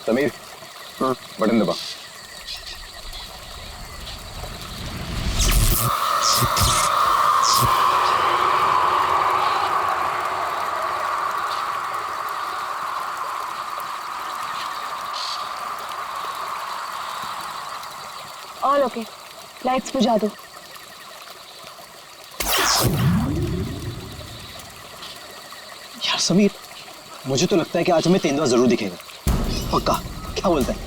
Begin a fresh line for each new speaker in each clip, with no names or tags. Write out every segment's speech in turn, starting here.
Sameer, button दबा।
All okay, lights बुझा दो।
यार समीर, मुझे तो लगता है कि आज हमें तेंदुआ जरूर दिखेगा। पक्का? क्या बोलता है?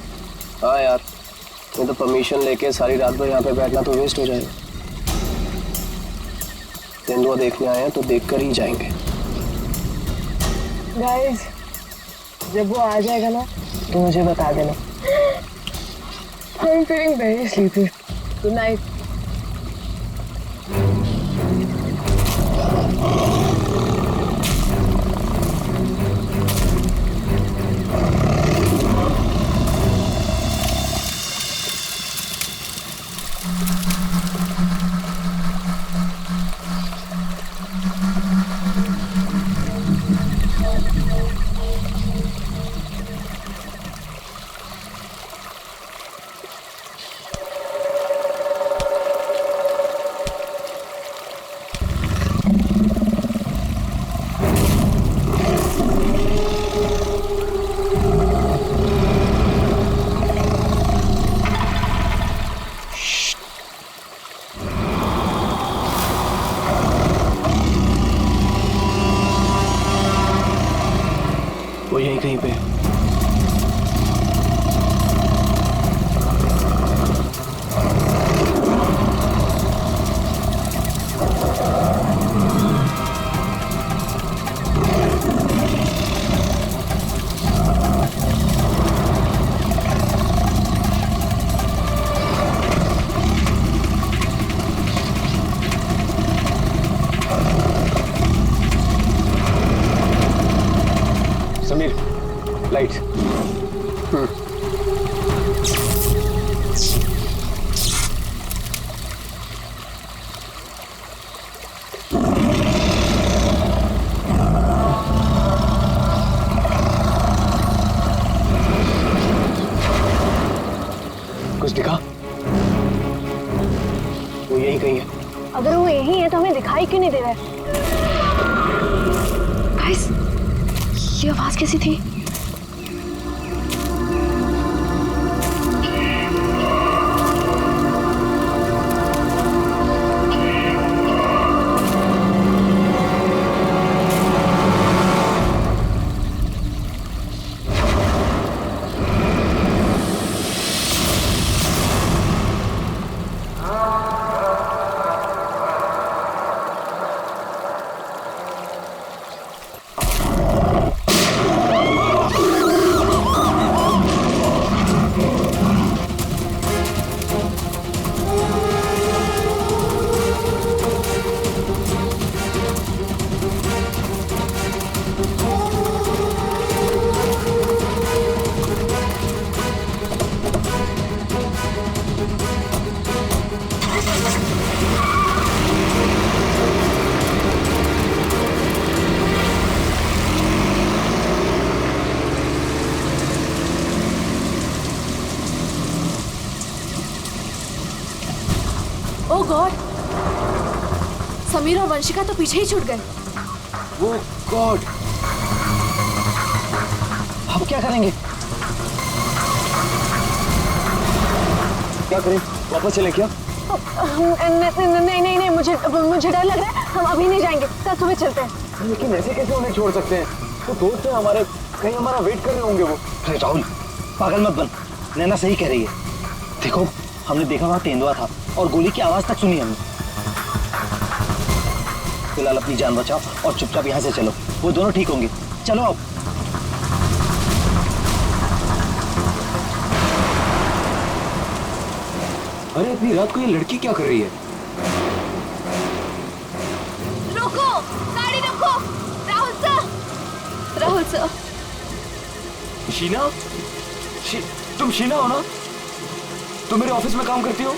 हाँ यार, मैं तो परमिशन लेके सारी रात भर यहाँ पे बैठना तो वेस्ट हो जाएगा। तेंदुआ देखने आए हैं तो देख कर ही जाएंगे।
गाइस, जब वो आ जाएगा ना तो मुझे बता देना। I'm feeling very sleepy. Good night.
वो यहीं कहीं पे।
समीर, लाइट्स। कुछ दिखा?
वो यहीं कहीं है।
अगर वो यही है तो हमें दिखाई क्यों नहीं दे रहा है? गाइस, ये आवाज कैसी थी?
ओह गॉड, समीर और वंशिका तो पीछे ही छूट गए।
ओह गॉड, अब क्या करेंगे? क्या करें? वापस चले क्या?
नहीं नहीं नहीं, मुझे डर लग रहा है। हम अभी नहीं जाएंगे, कल सुबह चलते हैं।
लेकिन ऐसे कैसे उन्हें छोड़ सकते हैं? तो दोस्त हैं हमारे, कहीं हमारा वेट कर रहे होंगे वो। अरे राहुल, पागल मत बन, नैना सही कह रही है। देखो, हमने देखा वहाँ तेंदुआ था और गोली की आवाज तक सुनी हमने। फिलहाल अपनी जान बचाओ और चुपचाप यहाँ से चलो, वो दोनों ठीक होंगे। चलो अब।
अरे इतनी रात को ये लड़की क्या कर रही है?
रोको, गाड़ी रोको। Rahul sir, Rahul sir.
शीना? तुम शीना हो ना? तुम मेरे ऑफिस में काम करती हो?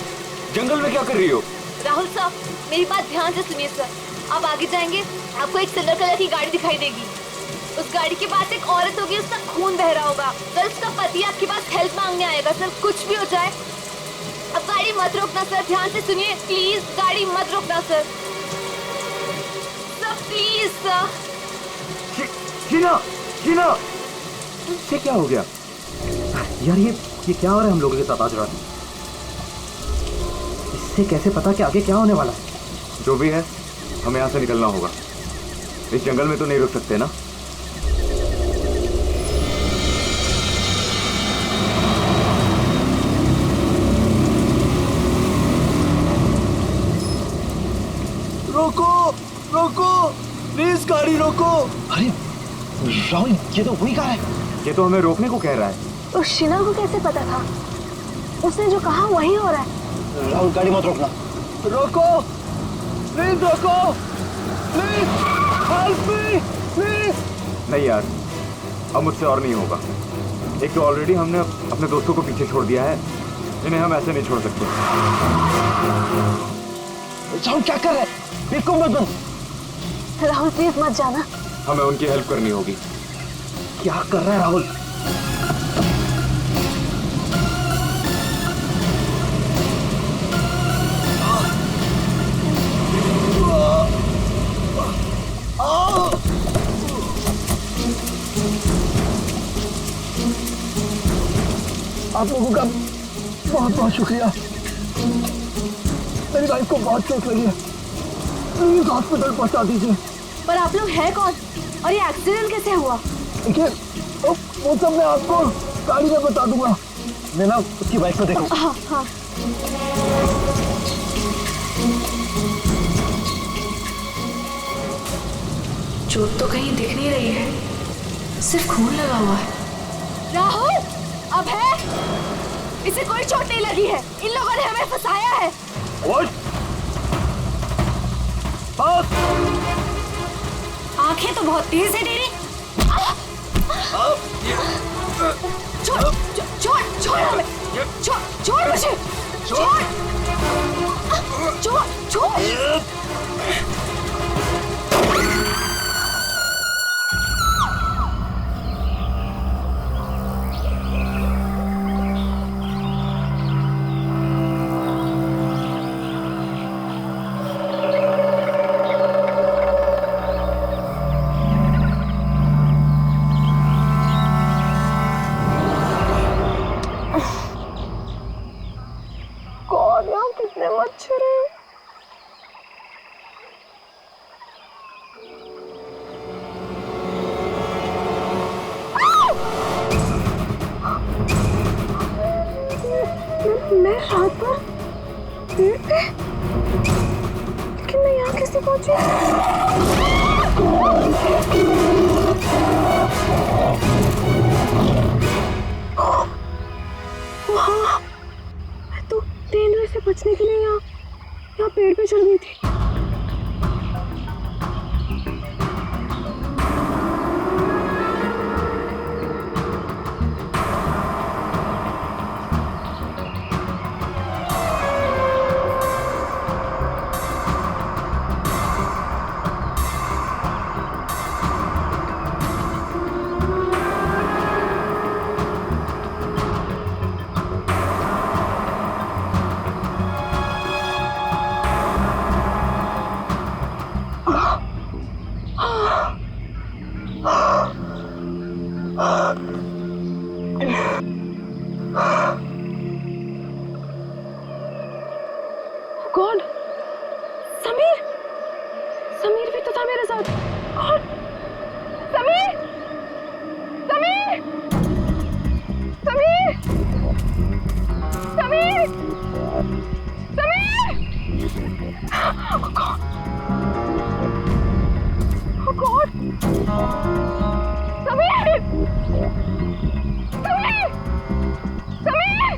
जंगल में क्या कर रही हो?
राहुल सर, मेरी बात ध्यान से सुनिए सर। आप आगे जाएंगे, आपको एक सिल्वर कलर की गाड़ी दिखाई देगी। उस गाड़ी के पास एक औरत होगी, उसका खून बह रहा होगा। कल उसका पति आपके पास हेल्प मांगने आएगा। सर कुछ भी हो जाए अब गाड़ी मत रोकना सर, ध्यान से सुनिए प्लीज, गाड़ी मत रोकना sir. Sir please sir.
Sheena, Sheena, ये क्या हो गया यार? ये क्या हो रहा है हम लोगों के साथ आज रात? इससे कैसे पता कि आगे क्या होने वाला है? जो भी है, हमें यहाँ से निकलना होगा। इस जंगल में तो नहीं रुक सकते ना।
रोको, रोको, प्लीज गाड़ी रोको। अरे राहुल, ये तो वही कार है।
ये तो हमें रोकने को कह रहा है।
उस शीना को कैसे पता था? उसने जो कहा वही हो रहा है।
राहुल गाड़ी मत रोकना। रोको, प्लीज रोको, प्लीज हेल्प मी, प्लीज।
नहीं यार, अब मुझसे और नहीं होगा। एक तो ऑलरेडी हमने अपने दोस्तों को पीछे छोड़ दिया है, इन्हें हम ऐसे नहीं छोड़ सकते।
राहुल क्या कर रहे हैं? बिल्कुल मत बंद।
राहुल प्लीज मत जाना।
हमें उनकी हेल्प करनी होगी।
क्या कर रहा है राहुल? आप लोगों का बहुत बहुत शुक्रिया। मेरी वाइफ को बहुत चोट लगी है, प्लीज हॉस्पिटल पहुंचा दीजिए।
पर आप लोग हैं कौन और ये एक्सीडेंट कैसे हुआ?
देखिए, वो सब मैं आपको गाड़ी में बता दूंगा। मैं ना उसकी वाइफ को देखूं।
हाँ हाँ। चोट तो कहीं दिख नहीं रही है, सिर्फ खून लगा हुआ है। राहुल, अब है, इसे कोई चोट नहीं लगी है। इन लोगों ने हमें फंसाया है। आंखें तो बहुत तेज है तेरी। छोड़ छोड़ छोड़ हमें, छोड़ छोड़ मुझे, छोड़ छोड़ छोड़।
कितने मच्छर हैं। मैं रात भर पेड़ पे, लेकिन मैं यहाँ कैसे पहुंची? वहाँ मैं तो तेंदुए से बचने के लिए यहाँ पेड़ पे चढ़ गई थी। गॉड, समीर, समीर भी तो था मेरे साथ। God, Sameer, Sameer, Sameer, Sameer, Sameer. Oh God, oh God, Sameer, Sameer, Sameer.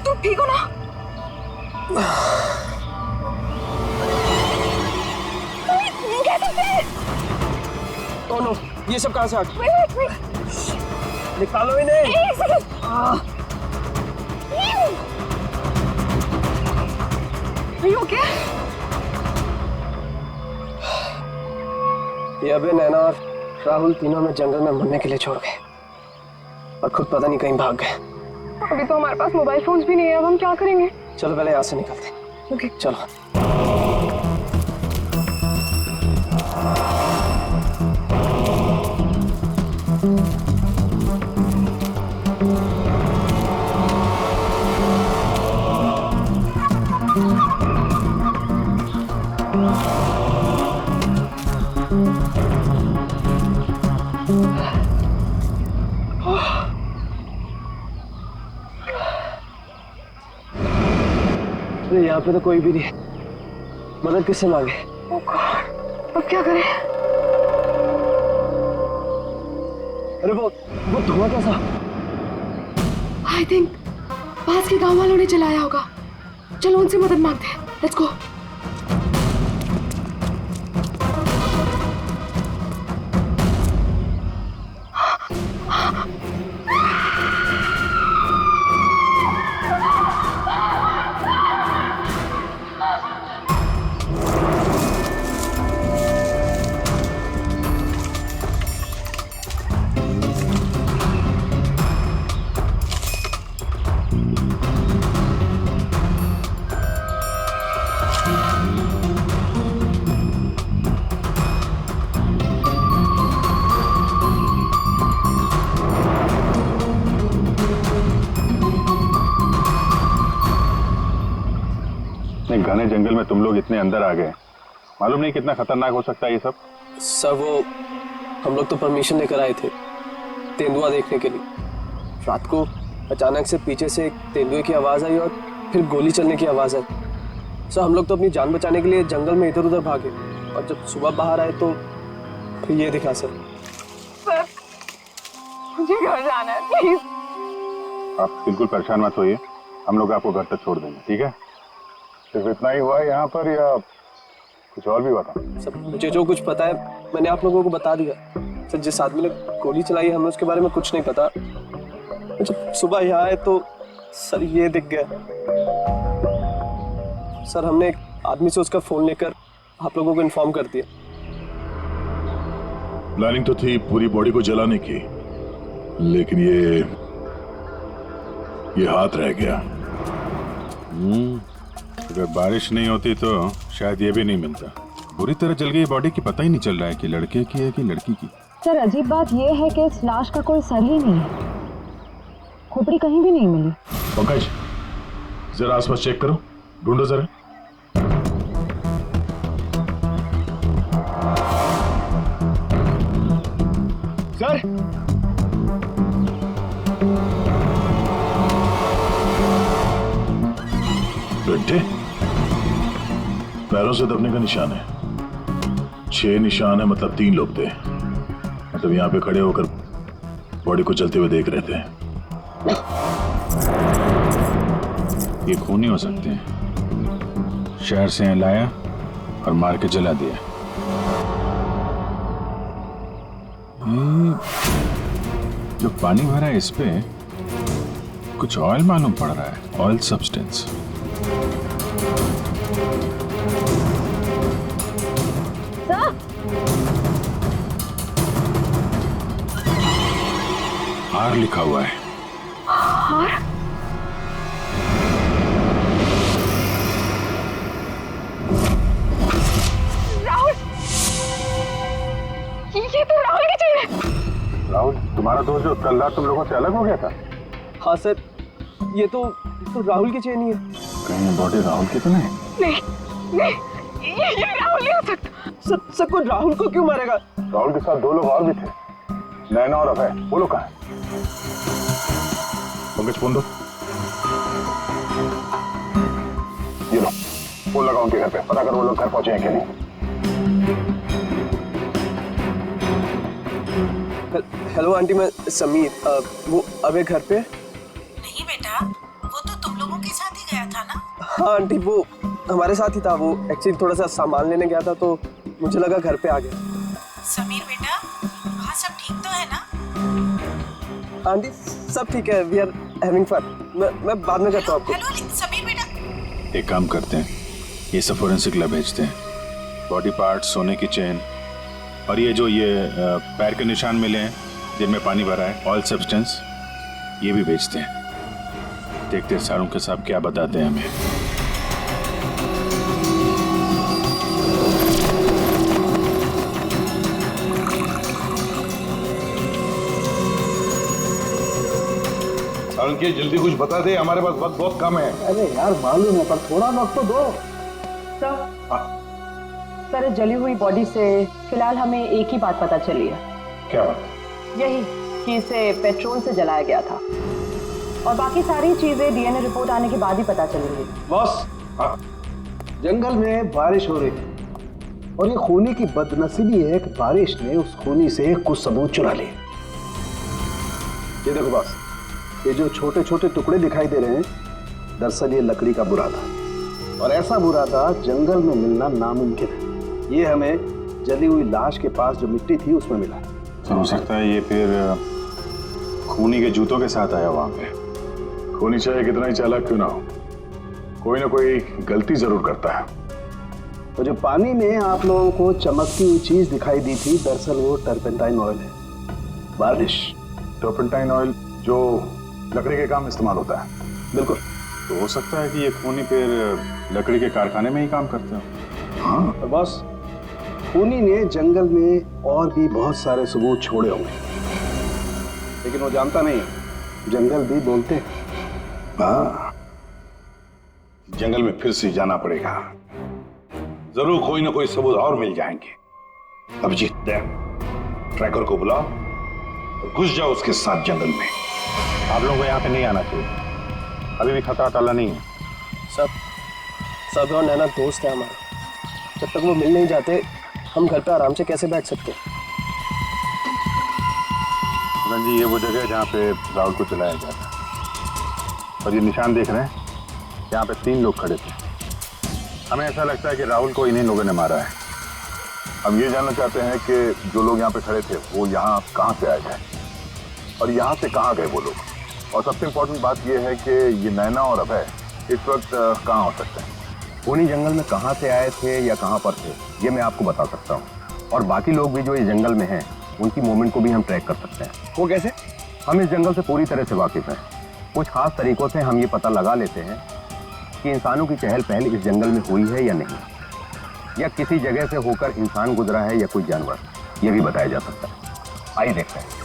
तुम ठीक हो ना?
ओ नो, ये सब कहाँ से आ गया?
wait.
निकालो इन्हें।
एक सेकंड। Are you okay?
ये अबे नैना और राहुल तीनों में जंगल में मरने के लिए छोड़ गए और खुद पता नहीं कहीं भाग गए।
अभी तो हमारे पास मोबाइल फोन्स भी नहीं है, अब हम क्या करेंगे?
चलो पहले यहाँ से निकलते हैं।
ओके
चलो। अरे यहाँ पे तो कोई भी नहीं है। मदद किससे मांगे?
Oh God, अब क्या करें?
अरे वो धुआं कैसा?
I think पास के गांव वालों ने चलाया होगा। चलो उनसे मदद मांगते हैं। Let's go.
घने जंगल में तुम लोग इतने अंदर आ गए, मालूम नहीं कितना खतरनाक हो सकता है ये सब।
सर वो हम लोग तो परमिशन लेकर आए थे तेंदुआ देखने के लिए। रात को अचानक से पीछे से एक तेंदुए की आवाज़ आई और फिर गोली चलने की आवाज़ आई। सर हम लोग तो अपनी जान बचाने के लिए जंगल में इधर उधर भागे और जब सुबह बाहर आए तो फिर ये दिखा सर।
सर मुझे घर जाना है, प्लीज।
आप बिल्कुल परेशान मत होइए, हम लोग आपको घर तक छोड़ देंगे, ठीक है? सिर्फ इतना ही हुआ है यहाँ पर या कुछ और भी हुआ था?
सर मुझे जो कुछ पता है मैंने आप लोगों को बता दिया। सर जिस आदमी ने गोली चलाई है हमें उसके बारे में कुछ नहीं पता। जब सुबह यहाँ आए तो सर ये दिख गया। सर हमने एक आदमी से उसका फोन लेकर आप लोगों को इन्फॉर्म कर दिया।
प्लानिंग तो थी पूरी बॉडी को जलाने की, लेकिन ये हाथ रह गया।
अगर बारिश नहीं होती तो शायद ये भी नहीं मिलता। बुरी तरह जल गई बॉडी की, पता ही नहीं चल रहा है कि लड़के की है कि लड़की की।
सर अजीब बात यह है कि इस लाश का कोई सर ही नहीं है, खोपड़ी कहीं भी नहीं मिली।
पंकज जरा आसपास चेक करो, ढूंढो जरा।
सर
बेटे पैरों से दबने का निशान है, 6 निशान है, मतलब 3 लोग थे। मतलब यहाँ पे खड़े होकर बॉडी को चलते हुए देख रहे थे।
ये खूनी हो सकते हैं। शहर से यहाँ लाया और मार के जला दिया। जो पानी भरा है इस पे कुछ ऑयल मालूम पड़ रहा है, ऑयल सब्सटेंस। आर लिखा हुआ है।
और राहुल, ये तो राहुल की चीज है।
राहुल तुम्हारा दोस्त जो कल रात तुम लोगों से अलग हो गया था?
हाँ सर ये तो राहुल की चेन ही है।
कहीं बॉडी राहुल की तो नहीं?
नहीं, ये राहुल नहीं हो सकता।
सर कोई राहुल को क्यों मारेगा?
राहुल के साथ 2 लोग और भी थे, नैना और अभय। वो लोग कहाँ हैं?
पंकज फोन दो।
ये लो फोन लगाओ उनके घर पे, पता करो वो लोग घर पहुंचे हैं कि नहीं।
हेलो आंटी, मैं समीर। वो अबे घर पे?
नहीं बेटा, वो तो तुम लोगों के साथ ही गया था ना?
हाँ आंटी वो हमारे साथ ही था। वो एक्चुअली थोड़ा सा सामान लेने गया था तो मुझे लगा घर पे आ गया।
समीर बेटा, वहाँ सब ठीक तो है ना?
आंटी सब ठीक है, वी आर हैविंग फन। मैं बाद में करता हूँ आपको।
हेलो समीर बेटा।
एक काम करते हैं, ये सब फोरेंसिक लैब भेजते हैं। बॉडी पार्ट, सोने की चेन और ये जो पैर के निशान मिले हैं जिनमें पानी भरा है, ऑयल सब्सटेंस, ये भी भेजते हैं। देखते हैं सारों के साहब क्या बताते हैं हमें।
सारंगी जल्दी कुछ बता दे, हमारे पास वक्त बहुत कम है।
अरे यार मालूम है, पर थोड़ा वक्त तो दो।
सर, जली हुई बॉडी से फिलहाल हमें एक ही बात पता चली है।
क्या बात?
यही कि इसे पेट्रोल से जलाया गया था, और बाकी सारी चीजें डीएनए रिपोर्ट आने के बाद ही पता चलेंगी।
बॉस, जंगल में बारिश हो रही थी और ये खूनी की बदनसीबी है कि बारिश ने उस खूनी से कुछ सबूत चुरा लिए। ये देखो बॉस, ये जो छोटे छोटे टुकड़े दिखाई दे रहे हैं, दरअसल ये लकड़ी का बुरादा, और ऐसा बुरादा जंगल में मिलना नामुमकिन है। ये हमें जली हुई लाश के पास जो मिट्टी थी उसमें मिला।
तो हो सकता है ये फिर खूनी के जूतों के साथ आया वहां पे। खूनी चाहे कितना ही चालाक क्यों ना हो, कोई ना कोई गलती जरूर करता है।
तो जो पानी में आप लोगों को चमकती हुई चीज दिखाई दी थी, दरअसल वो टर्पेंटाइन ऑयल है, वार्निश।
टर्पेंटाइन ऑयल जो लकड़ी के काम इस्तेमाल होता है।
बिल्कुल।
तो हो सकता है कि ये खूनी फिर लकड़ी के कारखाने में ही काम करते हो। हाँ,
और बस खूनी ने जंगल में और भी बहुत सारे सबूत छोड़े होंगे, लेकिन वो जानता नहीं, जंगल भी बोलते हैं।
हाँ, जंगल में फिर से जाना पड़ेगा, जरूर कोई ना कोई सबूत और मिल जाएंगे। अभिजीत, ट्रैकर को बुलाओ और घुस जाओ उसके साथ जंगल में। आप लोगों को यहाँ पे नहीं आना चाहिए, अभी भी खतरा टला नहीं है।
सब और नैना दोस्त है हमारे, जब तक वो मिल नहीं जाते हम घर पे आराम से कैसे बैठ सकते?
जी, ये वो जगह है जहाँ पे राहुल को चलाया गया था, और ये निशान देख रहे हैं, यहाँ पे 3 लोग खड़े थे। हमें ऐसा लगता है कि राहुल को इन्हीं लोगों ने मारा है। हम ये जानना चाहते हैं कि जो लोग यहाँ पे खड़े थे वो यहाँ कहाँ से आए थे और यहाँ से कहाँ गए वो लोग। और सबसे इम्पोर्टेंट बात यह है कि ये नैना और अभय इस वक्त कहाँ हो सकते हैं।
उन्हीं जंगल में कहाँ से आए थे या कहाँ पर थे, ये मैं आपको बता सकता हूँ। और बाकी लोग भी जो इस जंगल में हैं, उनकी मूवमेंट को भी हम ट्रैक कर सकते हैं।
वो कैसे?
हम इस जंगल से पूरी तरह से वाकिफ हैं। कुछ खास तरीकों से हम ये पता लगा लेते हैं कि इंसानों की चहल पहल इस जंगल में हुई है या नहीं, या किसी जगह से होकर इंसान गुजरा है या कोई जानवर, ये भी बताया जा सकता है। आइए देखते हैं।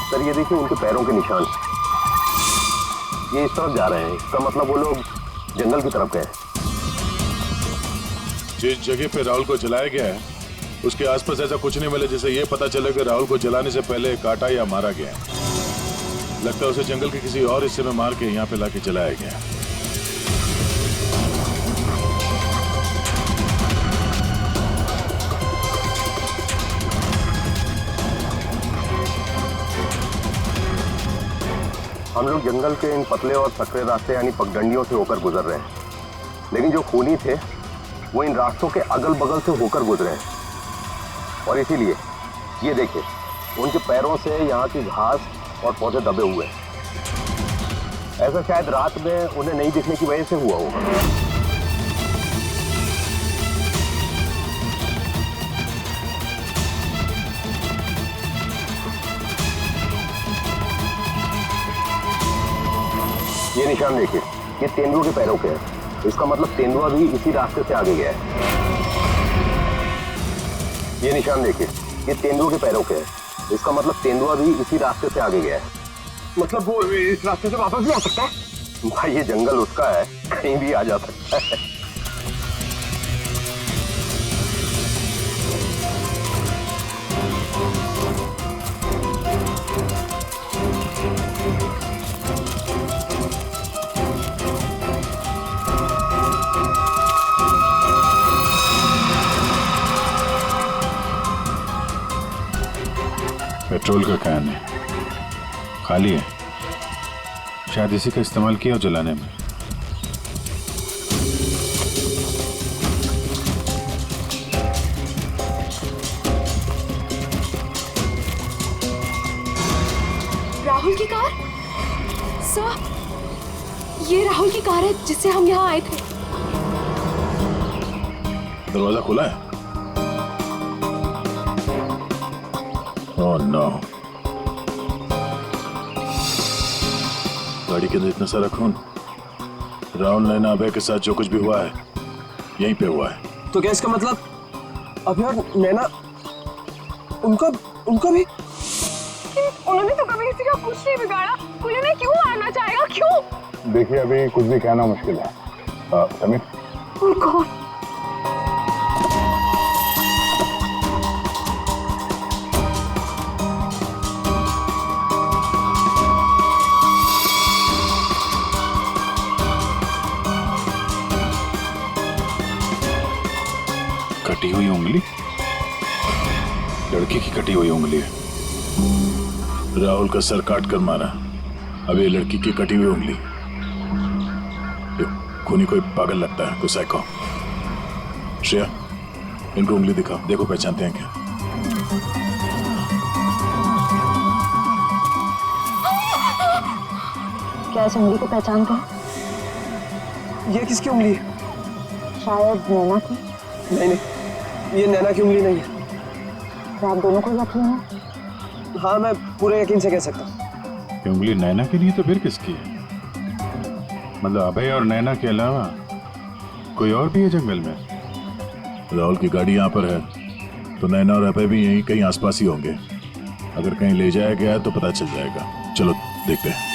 सर, ये देखिए उनके पैरों के निशान, ये इस तरफ जा रहे हैं। इसका मतलब वो लोग जंगल की तरफ गए।
जिस जगह पे राहुल को जलाया गया है उसके आसपास ऐसा कुछ नहीं मिला जिससे ये पता चले कि राहुल को जलाने से पहले काटा या मारा गया है। लगता है उसे जंगल के किसी और हिस्से में मार के यहाँ पे लाके जलाया गया है।
हम लोग जंगल के इन पतले और सकरे रास्ते यानी पगडंडियों से होकर गुजर रहे हैं, लेकिन जो खूनी थे वो इन रास्तों के अगल बगल से होकर गुजरे हैं। और इसीलिए ये देखिए उनके पैरों से यहाँ की घास और पौधे दबे हुए हैं। ऐसा शायद रात में उन्हें नहीं दिखने की वजह से हुआ होगा। ये निशान देखिए, ये तेंदुए के पैरों के हैं। इसका मतलब तेंदुआ भी इसी रास्ते से आगे गया है। ये निशान देखिए, ये तेंदुए के पैरों के हैं। इसका मतलब तेंदुआ भी इसी रास्ते से आगे गया है।
मतलब वो इस रास्ते से वापस भी आ सकता है?
भाई, ये जंगल उसका है, कहीं भी आ जा सकता है।
पेट्रोल का कैन है, खाली है। शायद इसी का इस्तेमाल किया हो जलाने में।
राहुल की कार? सर, ये राहुल की कार है जिससे हम यहाँ आए थे।
दरवाजा खुला है? Oh no. गाड़ी के अंदर इतना सारा खून। राहुल नैना अभय के साथ जो कुछ भी हुआ है यहीं पे हुआ है।
तो क्या इसका मतलब अभय और नैना, उनका भी?
उन्होंने तो कभी किसी का कुछ नहीं बिगाड़ा, कोई उन्हें क्यों मारना चाहेगा, क्यों?
देखिए अभी कुछ भी कहना मुश्किल है। समीर,
और कौन?
कटी हुई उंगली? लड़की की कटी हुई उंगली है। राहुल का सर काट कर मारा, अब ये लड़की की कटी हुई उंगली। ये खूनी कोई पागल लगता है, कोई साइको। श्रेया, इनको उंगली दिखाओ, देखो पहचानते हैं क्या।
क्या इस उंगली को पहचानते हैं?
ये किसकी उंगली है?
शायद नैना की।
नहीं, ये नैना की उंगली नहीं है।
तो आप दोनों को यकीन है?
हाँ, मैं पूरे यकीन से कह सकता हूँ।
ये उंगली नैना की नहीं तो फिर किसकी है? मतलब अभय और नैना के अलावा कोई और भी है जंगल में? राहुल की गाड़ी यहाँ पर है तो नैना और अभय भी यहीं कहीं आसपास ही होंगे। अगर कहीं ले जाया गया तो पता चल जाएगा। चलो देखते हैं।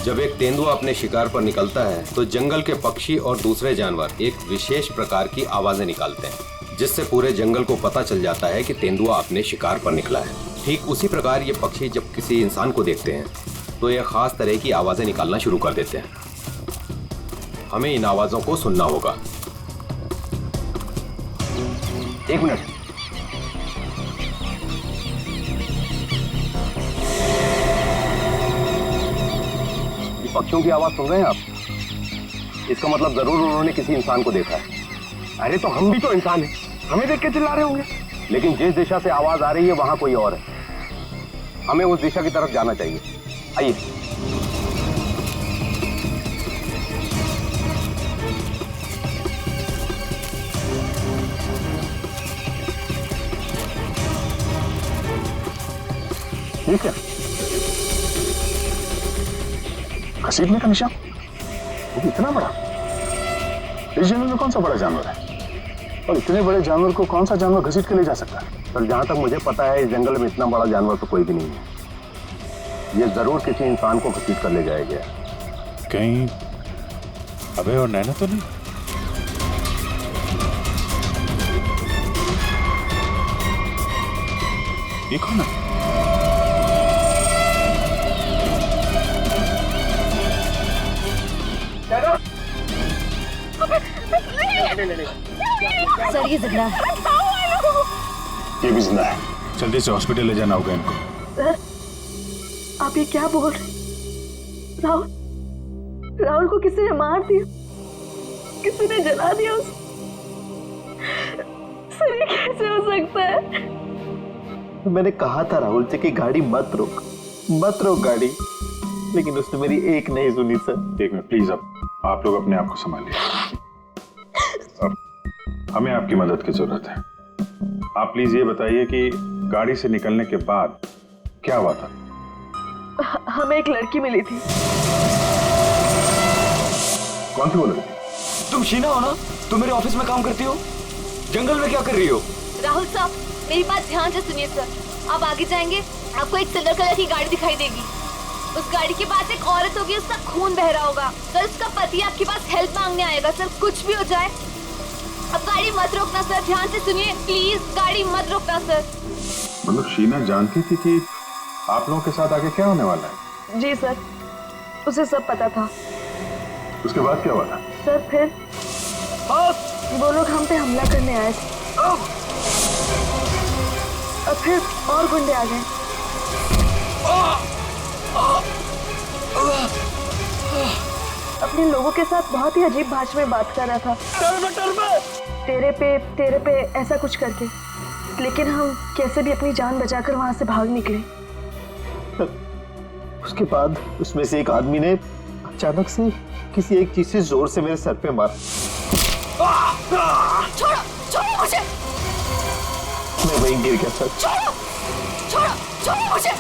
जब एक तेंदुआ अपने शिकार पर निकलता है तो जंगल के पक्षी और दूसरे जानवर एक विशेष प्रकार की आवाजें निकालते हैं, जिससे पूरे जंगल को पता चल जाता है कि तेंदुआ अपने शिकार पर निकला है। ठीक उसी प्रकार ये पक्षी जब किसी इंसान को देखते हैं तो ये खास तरह की आवाजें निकालना शुरू कर देते हैं। हमें इन आवाजों को सुनना होगा। एक मिनट, पक्षियों की आवाज सुन रहे हैं आप? इसका मतलब जरूर उन्होंने किसी इंसान को देखा है। अरे तो हम भी तो इंसान हैं, हमें देख के चिल्ला रहे होंगे। लेकिन जिस दिशा से आवाज आ रही है वहां कोई और है। हमें उस दिशा की तरफ जाना चाहिए। आइए।
ठीक है, घसीटने का निशान? वो भी इतना बड़ा? इस जंगल में कौन सा बड़ा जानवर है? और इतने बड़े जानवर को कौन सा जानवर घसीट के ले जा सकता है?
पर जहां तक मुझे पता है इस जंगल में इतना बड़ा जानवर तो कोई भी नहीं है। ये जरूर किसी इंसान को घसीट कर ले जाया गया।
कहीं अभय और नैना तो नहीं? ये कौन है?
सर ये जिंदा है।
ये भी जिंदा है। जल्दी से हॉस्पिटल ले जाना होगा इनको।
सर, आप ये क्या बोल रहे? राहुल को किसी ने मार दिया, किसी ने जला दिया उसे। सर ये कैसे हो सकता है?
मैंने कहा था राहुल से कि गाड़ी मत रोक गाड़ी, लेकिन उसने मेरी एक नहीं सुनी सर।
एक मिनट प्लीज, अब आप लोग अपने आप को संभालिए। अब हमें आपकी मदद की जरूरत है। आप प्लीज ये बताइए कि गाड़ी से निकलने के बाद क्या हुआ था?
हमें एक लड़की मिली थी।
कौन सी वो लड़की?
तुम शीना हो ना? तुम मेरे ऑफिस में काम करती हो? जंगल में क्या कर रही हो?
राहुल साहब, मेरी बात ध्यान से सुनिए सर। आप आगे जाएंगे, आपको एक सिल्वर कलर की गाड़ी दिखाई देगी। उस गाड़ी के पास एक औरत होगी, उसका खून बह रहा होगा। सर उसका पति आपके पास हेल्प मांगने आएगा। सर कुछ भी हो जाए, अब गाड़ी मत रोकना सर। ध्यान से सुनिए प्लीज, गाड़ी मत रोकना सर।
मतलब शीना जानती थी कि आप लोगों के साथ आगे क्या होने वाला है?
जी सर, उसे सब पता था।
उसके बाद क्या हुआ था?
सर फिर
बस
वो लोग हम पे हमला करने आए थे और फिर और गुंडे आ गए। अपने लोगों के साथ बहुत ही अजीब भाषा में बात कर रहा था, तेरे पे ऐसा कुछ करके। लेकिन हम कैसे भी अपनी जान बचाकर वहां से भाग निकले।
उसके बाद उसमें से एक आदमी ने अचानक से किसी एक चीज से जोर से मेरे सर पे मारा।
छोड़ो छोड़ो मुझे,
मैं वहीं गिर गया सर।
छोड़ो छोड़ो छोड़ो मुझे।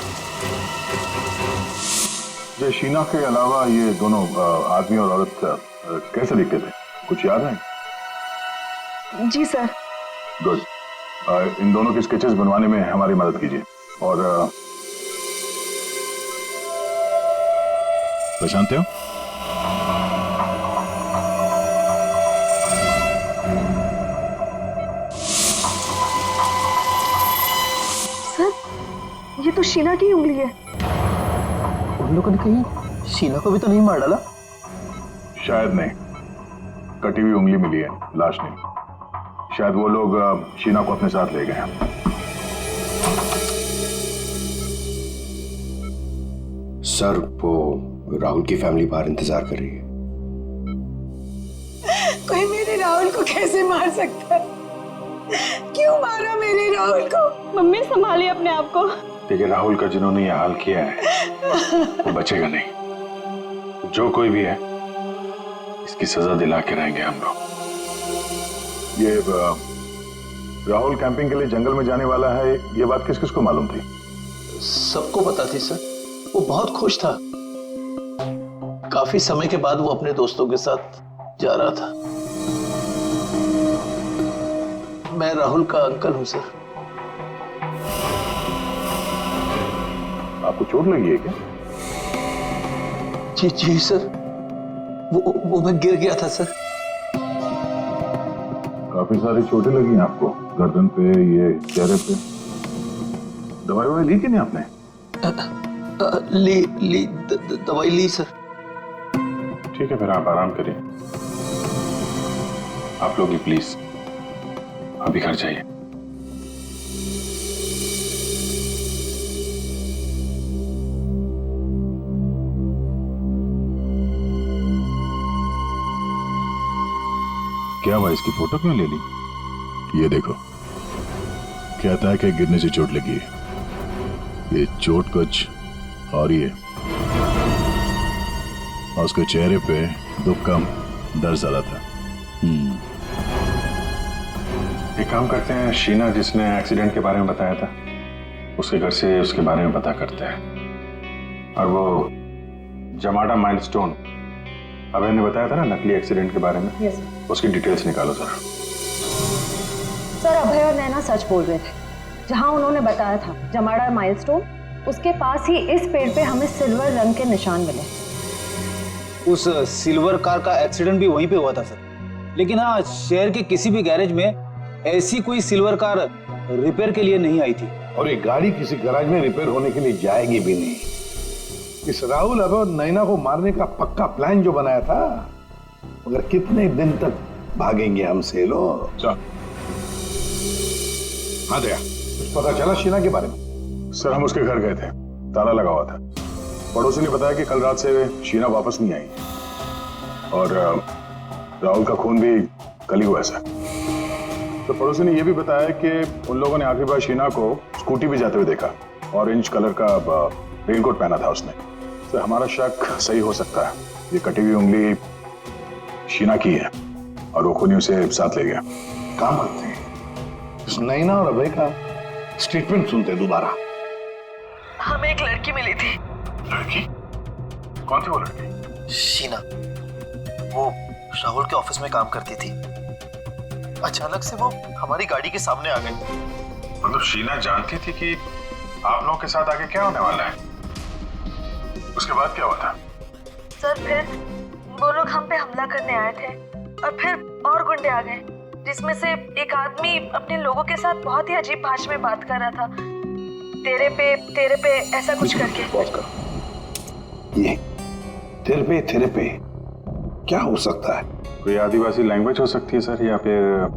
ये शीना के अलावा ये दोनों आदमी और औरत कैसे दिखते थे, कुछ याद है?
जी सर।
गुड। इन दोनों के स्केचेस बनवाने में हमारी मदद कीजिए। और
पहचानते हो?
सर ये तो शीना की उंगली है।
उन लोगों ने कहीं शीना को भी तो नहीं मार डाला?
शायद नहीं, कटी हुई उंगली मिली है, लाश नहीं। शायद वो लोग शीना को अपने साथ ले गए हैं।
सर वो राहुल की फैमिली बाहर इंतजार कर रही है।
कोई मेरे राहुल को कैसे मार सकता है? क्यों मारा मेरे राहुल को?
मम्मी संभालिए अपने आप को।
देखिए, राहुल का जिन्होंने ये हाल किया है वो बचेगा नहीं। जो कोई भी है इसकी सजा दिला के रहेंगे हम लोग। ये राहुल कैंपिंग के लिए जंगल में जाने वाला है, ये बात किस किस को मालूम थी?
सबको पता थी सर। वो बहुत खुश था। काफी समय के बाद वो अपने दोस्तों के साथ जा रहा था। मैं राहुल का अंकल हूं सर।
आपको चोट लगी है क्या?
जी सर, वो मैं गिर गया था सर।
काफी सारी चोटें लगी हैं आपको, गर्दन पे, ये चेहरे पे। दवाई ली कि नहीं आपने?
दवाई ली सर।
ठीक है, फिर आप आराम करिए। आप लोग भी प्लीज अभी घर जाइए।
क्या हुआ, इसकी फोटो क्यों ले ली? ये देखो, कहता है कि गिरने से चोट लगी है। ये चोट कुछ और ही है। और उसके चेहरे पे दुख कम, दर्द ज्यादा था।
एक काम करते हैं, शीना जिसने एक्सीडेंट के बारे में बताया था उसके घर से उसके बारे में पता करते हैं। और वो जमाडा माइलस्टोन अभय ने बताया था ना, नकली एक्सीडेंट के बारे में, उसकी डिटेल्स निकालो जरा।
सर अभय और नैना सच बोल रहे थे। जहां उन्होंने बताया था जमाड़ा माइलस्टोन, उसके पास ही इस पेड़ पे हमें सिल्वर रंग के निशान मिले।
उस सिल्वर कार का एक्सीडेंट भी वहीं पे हुआ था सर। लेकिन हाँ, शहर के किसी भी गैरेज में ऐसी कोई सिल्वर कार रिपेयर के लिए नहीं आई थी।
और ये गाड़ी किसी गैराज में रिपेयर होने के लिए जाएगी भी नहीं। इस राहुल अब नैना को मारने का पक्का प्लान जो बनाया था, मगर कितने दिन तक भागेंगे हमसे लोग। हाँ दया, कुछ पता चला शीना के बारे में?
सर हम उसके घर गए थे, ताला लगा हुआ था। पड़ोसी ने बताया कि कल रात से शीना वापस नहीं आई और राहुल का खून भी कल ही हुआ सर। तो पड़ोसी ने यह भी बताया कि उन लोगों ने आखिरी बार शीना को स्कूटी भी जाते हुए देखा। ऑरेंज कलर का रेनकोट पहना था उसने। तो हमारा शक सही हो सकता है, ये कटी हुई उंगली शीना की है और वो खूनी उसे साथ ले गया।
काम करते हैं, इस नैना और अभय का स्टेटमेंट सुनते दोबारा।
हमें एक लड़की मिली थी।
लड़की? कौन थी वो लड़की?
शीना, वो राहुल के ऑफिस में काम करती थी। अचानक से वो हमारी गाड़ी के सामने आ गई।
मतलब शीना जानती थी कि आप लोगों के साथ आगे क्या होने वाला है? उसके बाद क्या हुआ था?
सर फिर वो लोग हम पे हमला करने आए थे और फिर और गुंडे आ गए, जिसमें से एक आदमी अपने लोगों के साथ बहुत ही अजीब भाषा में बात कर रहा था, तेरे पे ऐसा कुछ करके।
पॉज करो। ये तेरे पे क्या हो सकता है?
कोई आदिवासी लैंग्वेज हो सकती है सर, या फिर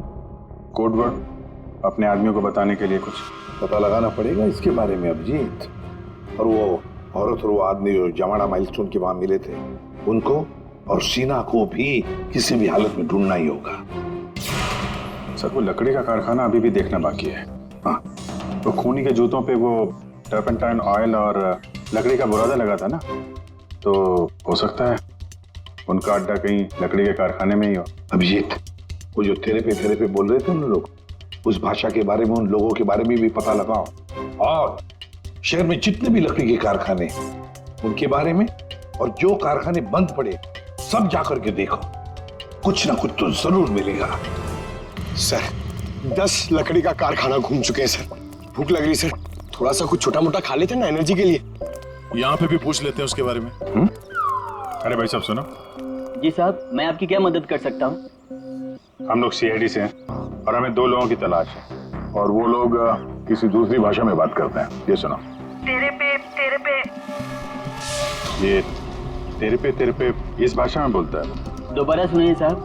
कोड वर्ड अपने आदमियों को बताने के लिए कुछ।
पता लगाना पड़ेगा इसके बारे में अभिजीत। और वो औरत और वो आदमी जो जमाड़ा माइलस्टोन के वहां मिले थे, उनको और शीना को भी किसी भी हालत में ढूंढना ही होगा।
सर वो लकड़ी का कारखाना अभी भी देखना बाकी है।
हाँ,
तो खूनी के जूतों पे वो टर्पेंटाइन ऑयल और लकड़ी का बुरादा लगा था ना, तो हो सकता है उनका अड्डा कहीं लकड़ी के कारखाने में ही हो।
अभिजीत, वो जो तेरे पे बोल रहे थे उन लोग, उस भाषा के बारे में, उन लोगों के बारे में भी पता लगाओ। और शहर में जितने भी लकड़ी के कारखाने उनके बारे में, और जो कारखाने बंद पड़े सब जाकर के देखो, कुछ ना कुछ तो जरूर मिलेगा।
सर 10 लकड़ी का कारखाना घूम चुके हैं सर। भूख लग रही सर, थोड़ा सा कुछ छोटा मोटा खा लेते ना एनर्जी के लिए।
यहाँ पे भी पूछ लेते हैं उसके बारे में। अरे भाई साहब सुनो।
जी साहब, मैं आपकी क्या मदद कर सकता हूँ?
हम लोग CID से हैं और हमें 2 लोगों की तलाश है, और वो लोग किसी दूसरी भाषा में बात करते हैं। ये सुनो।
तेरे पे
ये तेरे पे इस भाषा में बोलता है।
दोबारा सुनिए साहब।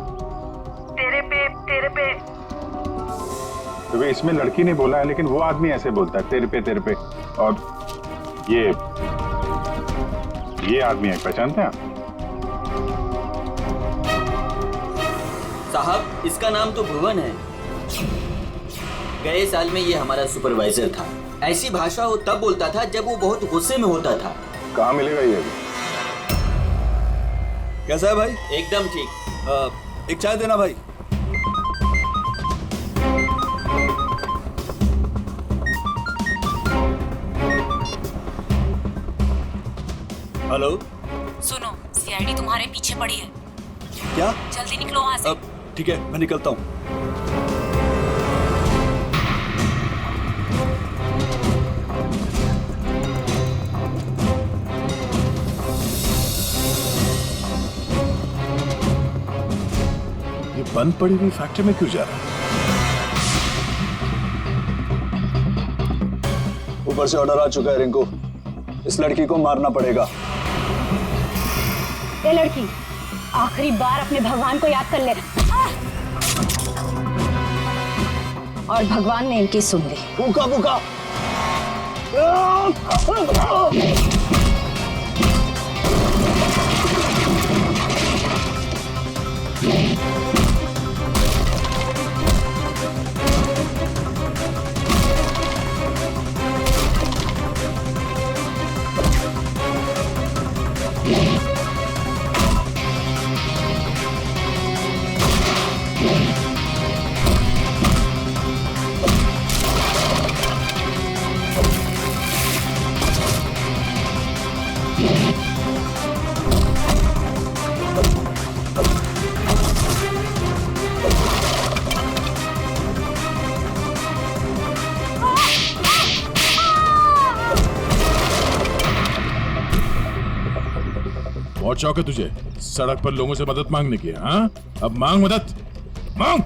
तेरे पे
तो इसमें लड़की ने बोला है, लेकिन वो आदमी ऐसे बोलता है तेरे पे। और ये आदमी है, पहचानते हैं आप?
साहब इसका नाम तो भुवन है। गए साल में ये हमारा सुपरवाइजर था। ऐसी भाषा वो तब बोलता था जब वो बहुत गुस्से में होता था।
कहाँ मिलेगा ये?
कैसा है भाई?
एकदम ठीक।
एक चाय देना भाई। हेलो,
सुनो, CID तुम्हारे पीछे पड़ी है।
क्या?
जल्दी निकलो वहाँ से।
ठीक है, मैं निकलता हूँ।
ये बंद पड़ी हुई फैक्ट्री में क्यों जा रहा है?
ऊपर से ऑर्डर आ चुका है रिंकू, इस लड़की को मारना पड़ेगा।
ये लड़की आखिरी बार अपने भगवान को याद कर ले। और भगवान ने इनकी सुन ली।
भूखा
बहुत शौक है तुझे सड़क पर लोगों से मदद मांगने की, हाँ? अब मांग मदद, मांग।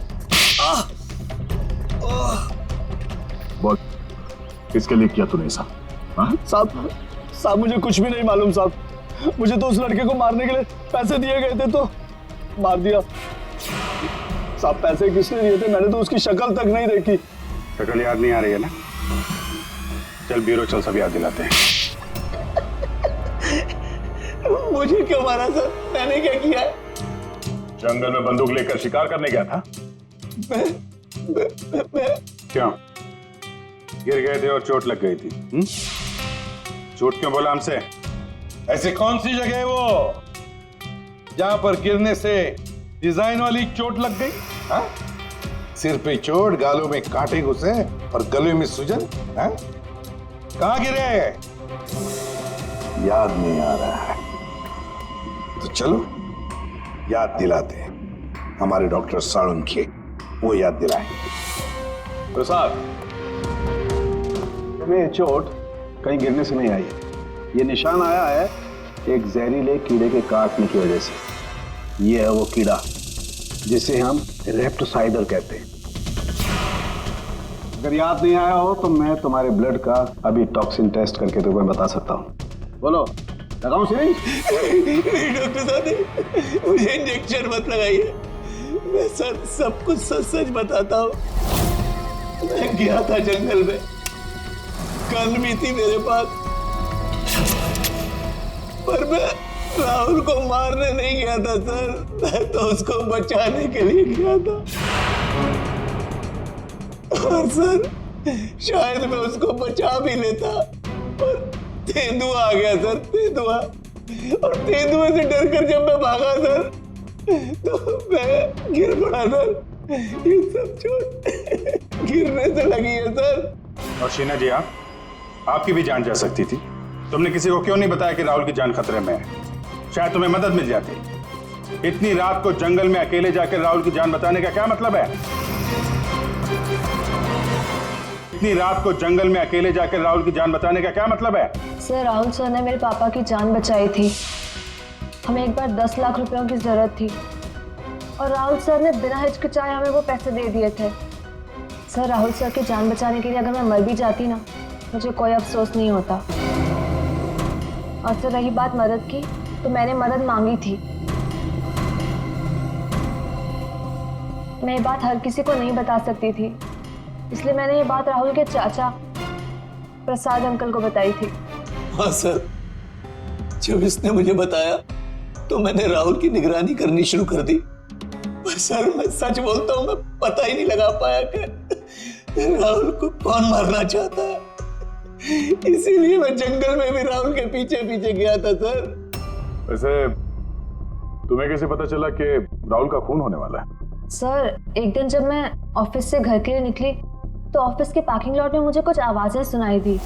बोल, किसके लिए किया तूने ऐसा?
साहब मुझे कुछ भी नहीं मालूम साहब। मुझे तो उस लड़के को मारने के लिए पैसे दिए गए थे तो मार दिया। साहब पैसे किसने दिए थे? मैंने तो उसकी शक्ल तक नहीं देखी।
शक्ल याद नहीं आ रही है ना? चल ब्यूरो चल, सब याद दिलाते हैं।
मुझे क्यों मारा सर? मैंने क्या किया है?
जंगल में बंदूक लेकर शिकार करने गया था। क्यों? गिर गए थे और चोट लग गई थी। झूठ क्यों बोला हमसे?
ऐसी कौन सी जगह है वो जहां पर गिरने से डिजाइन वाली चोट लग गई? हाँ? सिर पे चोट, गालों में कांटे घुसे और गले में सूजन। हाँ? कहां गिरे? याद नहीं आ रहा है तो चलो याद दिलाते हैं। हमारे डॉक्टर साळुंखे वो याद दिलाएंगे।
प्रसाद, तुम्हें चोट कहीं गिरने से नहीं आई है। ये निशान आया है एक जहरीले कीड़े के काटने की वजह से। ये है वो कीड़ा जिसे हम रेप्टोसाइडर कहते हैं। अगर याद नहीं आया हो तो मैं तुम्हारे ब्लड का अभी टॉक्सिन टेस्ट करके तुम्हें बता सकता हूं। बोलो,
लगाऊं सिरिंज?
नहीं डॉक्टर साहब, मुझे इंजेक्शन मत लगाइए। मैं सर सब कुछ सच सच बताता हूँ। मैं गया था जंगल में, गन भी थी मेरे पास, पर मैं राहुल को मारने नहीं गया था सर, मैं तो उसको बचाने के लिए गया था। और सर शायद मैं उसको बचा भी लेता, पर तेंदुआ आ गया सर, तेंदुआ। और तेंदुए से डरकर जब मैं भागा सर, तो मैं गिर पड़ा सर। ये सब चोट गिरने से लगी है सर।
और शीना जी, आपकी भी जान जा सकती थी। तुमने किसी को क्यों नहीं बताया कि राहुल की जान खतरे में है? शायद तुम्हें मदद मिल जाती। इतनी रात को जंगल में अकेले जाकर राहुल की जान बचाने का क्या मतलब है? इतनी रात को जंगल में अकेले जाकर राहुल की जान बचाने का क्या मतलब है?
सर, राहुल सर ने मेरे पापा की जान बचाई थी। हमें एक बार 10 लाख रुपयों की जरूरत थी और राहुल सर ने बिना हिचकिचाए हमें वो पैसे दे दिए थे। सर, राहुल सर की जान बचाने के लिए अगर मैं मर भी जाती ना, मुझे कोई अफसोस नहीं होता। और सर, रही बात मदद की, तो मैंने मदद मांगी थी। मैं ये बात हर किसी को नहीं बता सकती थी, इसलिए मैंने ये बात राहुल के चाचा प्रसाद अंकल को बताई थी।
हाँ सर, जब इसने मुझे बताया तो मैंने राहुल की निगरानी करनी शुरू कर दी। पर सर, मैं सच बोलता हूँ, मैं पता ही नहीं लगा पाया कि राहुल को कौन मारना चाहता है। इसीलिए मैं जंगल में भी राहुल के पीछे पीछे गया था सर।
वैसे तुम्हें कैसे पता चला कि राहुल का खून होने वाला है?
सर, एक दिन जब मैं ऑफिस से घर के लिए निकली तो ऑफिस के पार्किंग लॉट में मुझे कुछ आवाजें सुनाई दी।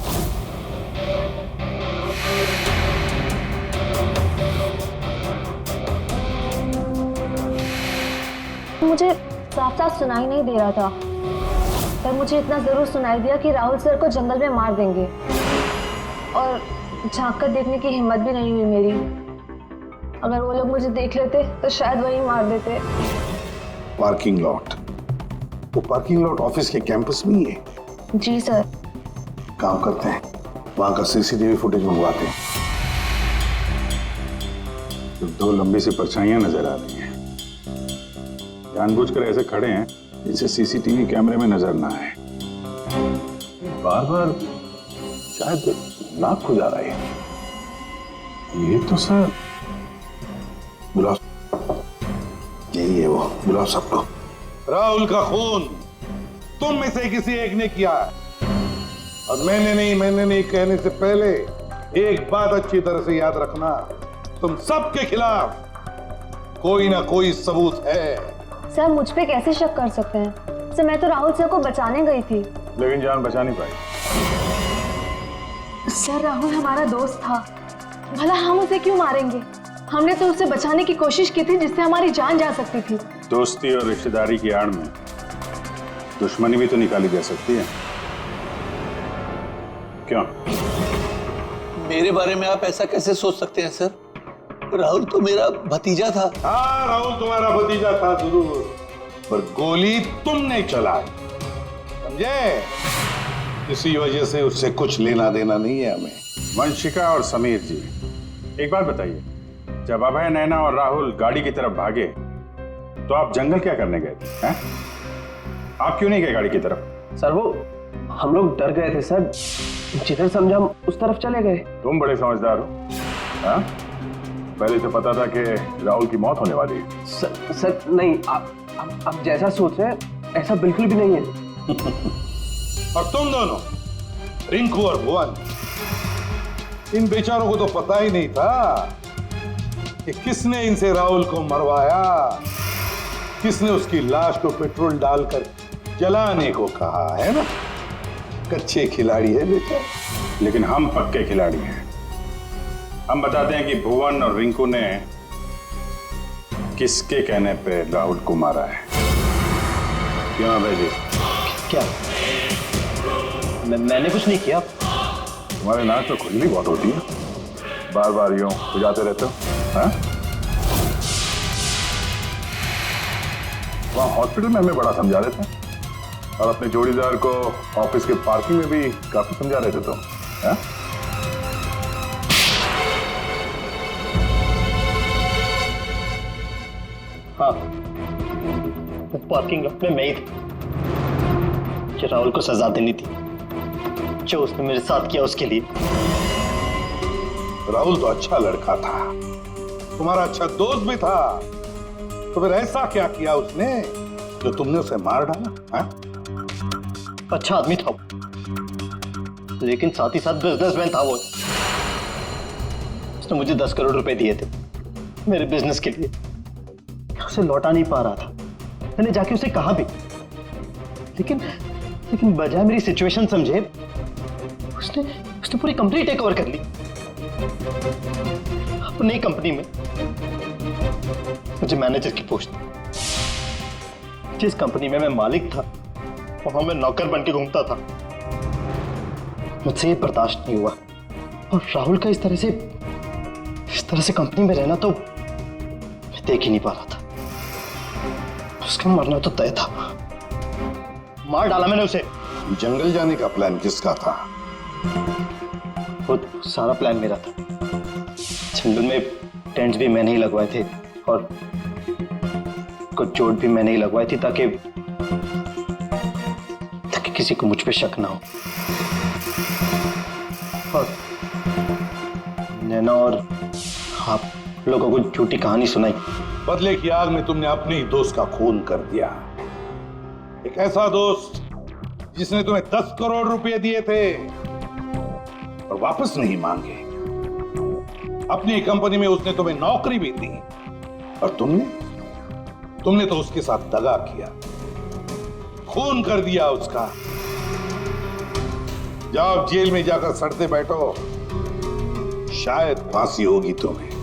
मुझे साफ साफ सुनाई नहीं दे रहा था, पर मुझे इतना जरूर सुनाई दिया कि राहुल सर को जंगल में मार देंगे। और झांक कर देखने की हिम्मत भी नहीं हुई मेरी। अगर वो लोग मुझे देख लेते तो शायद वही मार देते।
Parking lot? वो पार्किंग लॉट ऑफिस के कैंपस में ही है?
जी सर।
काम करते हैं, वहां का सीसीटीवी फुटेज मंगवाते हैं।
तो दो लंबी सी परछाइयां नजर आ रही हैं। जानबूझकर ऐसे खड़े हैं जिससे सीसीटीवी कैमरे में नजर ना आए। बार बार शायद नाक खुजा रहा है। ये तो सर बुलाओ, यही है वो, बुलाओ सबको। राहुल का खून तुम में से किसी एक ने किया है, और मैंने नहीं कहने से पहले एक बात अच्छी तरह से याद रखना, तुम सबके खिलाफ कोई ना कोई सबूत है।
सर, मुझ पे कैसे शक कर सकते हैं? सर, मैं तो राहुल सर को बचाने गई थी।
लेकिन जान बचा नहीं पाई।
सर, राहुल हमारा दोस्त था, भला हम उसे क्यों मारेंगे? हमने तो उसे बचाने की कोशिश की थी जिससे हमारी जान जा सकती थी।
दोस्ती और रिश्तेदारी की आड़ में दुश्मनी भी तो निकाली जा सकती है, क्यों?
मेरे बारे में आप ऐसा कैसे सोच सकते हैं सर? राहुल तो मेरा भतीजा था।
हाँ, राहुल तुम्हारा भतीजा था जरूर, पर गोली तुमने चलाई, समझे? इसी वजह से उससे कुछ लेना देना नहीं है हमें।
वंशिका और समीर जी, एक बात बताइए, जब अभय, नैना और राहुल गाड़ी की तरफ भागे तो आप जंगल क्या करने गए थे? हैं? आप क्यों नहीं गए गाड़ी की तरफ?
सर, वो हम लोग डर गए थे सर, जिधर समझा हम उस तरफ चले गए।
तुम बड़े समझदार हो। हाँ? पहले से पता था कि राहुल की मौत होने वाली है।
सर नहीं, आप जैसा सोच रहे हैं ऐसा बिल्कुल भी नहीं है।
और तुम दोनों, रिंकू और भुवन, इन बेचारों को तो पता ही नहीं था कि किसने इनसे राहुल को मरवाया, किसने उसकी लाश को पेट्रोल डालकर जलाने को कहा, है ना? कच्चे खिलाड़ी है बेटा।
लेकिन हम पक्के खिलाड़ी हैं। हम बताते हैं कि भुवन और रिंकू ने किसके कहने पे राहुल को मारा है। क्यों अभय जी?
क्या? मैंने कुछ नहीं किया।
तुम्हारे नाक तो खुजली बहुत होती है, बार बार यूं खुजाते रहते हो। हाँ? वहाँ हॉस्पिटल में हमें बड़ा समझा रहे थे, और अपने जोड़ीदार को ऑफिस के पार्किंग में भी काफी समझा रहे थे तुम। हाँ?
पार्किंग लॉट में मैं ही था कि राहुल को सजा देनी थी जो उसने मेरे साथ किया उसके लिए।
राहुल तो अच्छा लड़का था, तुम्हारा अच्छा दोस्त भी था, तो फिर ऐसा क्या किया उसने जो तुमने उसे मार डाला? हाँ?
अच्छा आदमी था लेकिन साथ ही साथ बिजनेसमैन था वो। उसने मुझे 10 करोड़ रुपए दिए थे मेरे बिजनेस के लिए, उसे लौटा नहीं पा रहा था। मैंने जाके उसे कहा भी, लेकिन बजाय मेरी सिचुएशन समझे उसने पूरी कंपनी टेक ओवर कर ली। अपनी कंपनी में मुझे मैनेजर की पोस्ट दी। जिस कंपनी में मैं मालिक था वहां मैं नौकर बन के घूमता था। मुझसे ये बर्दाश्त नहीं हुआ और राहुल का इस तरह से कंपनी में रहना तो मैं देख ही नहीं पा रहा था। उसका मरना तो तय था, मार डाला मैंने उसे।
जंगल जाने का प्लान किसका था?
वो सारा प्लान मेरा था। जंगल में टेंट्स भी मैंने ही लगवाए थे और कुछ चोट भी मैंने ही लगवाई थी ताकि किसी को मुझ पे शक ना हो। और नैना और आप लोगों को झूठी कहानी सुनाई।
बदले की आग में तुमने अपने ही दोस्त का खून कर दिया। एक ऐसा दोस्त जिसने तुम्हें 10 करोड़ रुपए दिए थे और वापस नहीं मांगे। अपनी कंपनी में उसने तुम्हें नौकरी भी दी और तुमने तो उसके साथ दगा किया, खून कर दिया उसका। जाओ जेल में जाकर सड़ते बैठो, शायद फांसी होगी तुम्हें।